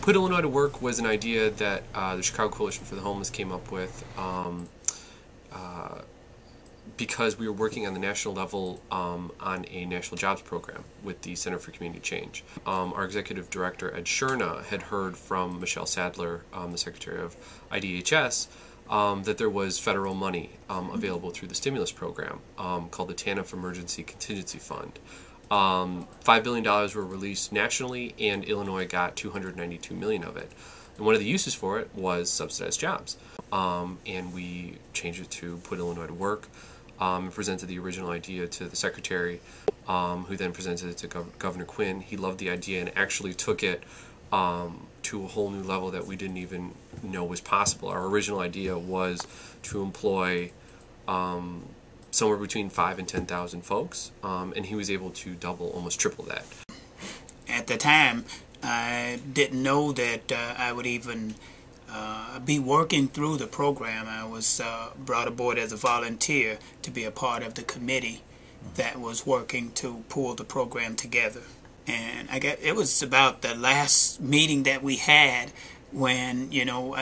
Put Illinois to Work was an idea that the Chicago Coalition for the Homeless came up with because we were working on the national level on a national jobs program with the Center for Community Change. Our executive director, Ed Sherna, had heard from Michelle Sadler, the secretary of IDHS, that there was federal money available through the stimulus program called the TANF Emergency Contingency Fund. $5 billion were released nationally, and Illinois got $292 million of it. And one of the uses for it was subsidized jobs. And we changed it to Put Illinois to Work. Presented the original idea to the secretary, who then presented it to Governor Quinn. He loved the idea and actually took it to a whole new level that we didn't even know was possible. Our original idea was to employ somewhere between 5,000 and 10,000 folks, and he was able to double, almost triple that. At the time, I didn't know that I would even be working through the program. I was brought aboard as a volunteer to be a part of the committee that was working to pull the program together. And it was about the last meeting that we had when, you know,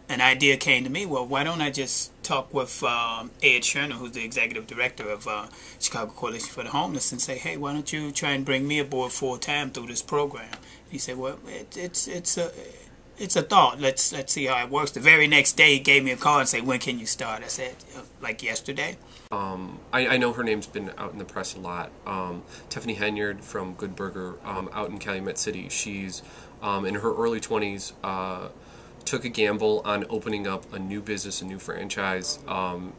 an idea came to me. Well, why don't I just talk with Ed Sherna, who's the executive director of Chicago Coalition for the Homeless, and say, hey, why don't you try and bring me aboard full-time through this program? He said, well, it's a thought. Let's see how it works. The very next day, he gave me a call and said, when can you start? I said, like yesterday. I know her name's been out in the press a lot. Tiffany Henyard from Good Burger out in Calumet City. She's in her early 20s, took a gamble on opening up a new business, a new franchise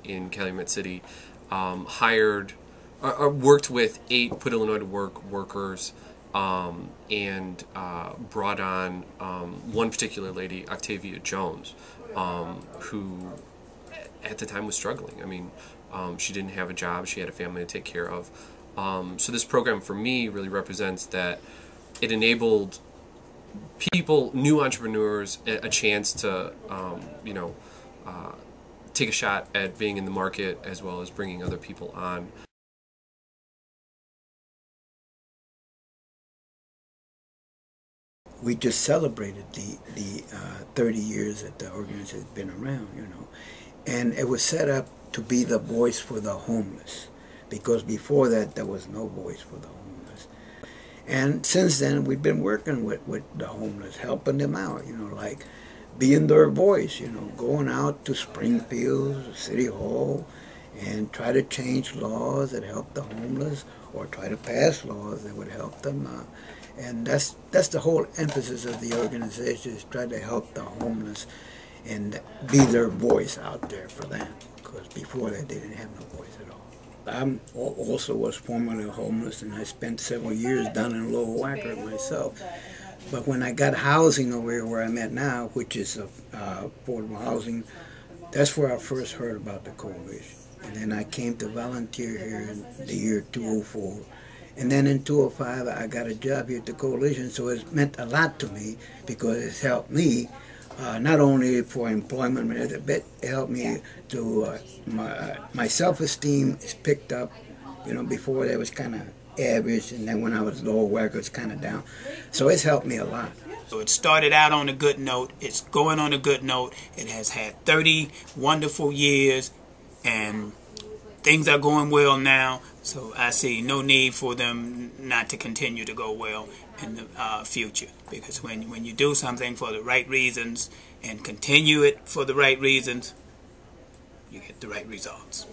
in Calumet City, worked with 8 Put Illinois to Work workers, and brought on one particular lady, Octavia Jones, who at the time was struggling. I mean, she didn't have a job, she had a family to take care of. So this program for me really represents that it enabled people, new entrepreneurs, a chance to take a shot at being in the market as well as bringing other people on. We just celebrated the 30 years that the organization has been around, you know, and it was set up to be the voice for the homeless, because before that there was no voice for the homeless. And since then we've been working with the homeless, helping them out, you know, like being their voice, you know, going out to Springfield, City Hall, and try to change laws that help the homeless, or try to pass laws that would help them. And that's the whole emphasis of the organization, is try to help the homeless and be their voice out there for them, because before that they didn't have no voice at all. I also was formerly homeless, and I spent several years down in Lower Wacker myself. But when I got housing over here where I'm at now, which is affordable housing, that's where I first heard about the coalition. And then I came to volunteer here in the year 2004. And then in 2005, I got a job here at the coalition, so it's meant a lot to me, because it's helped me, not only for employment, but it helped me to, my self-esteem is picked up. You know, before that was kind of average, and then when I was lower whack, it was kind of down. So it's helped me a lot. So it started out on a good note. It's going on a good note. It has had 30 wonderful years, and things are going well now. So I see no need for them not to continue to go well in the future. Because when you do something for the right reasons and continue it for the right reasons, you get the right results.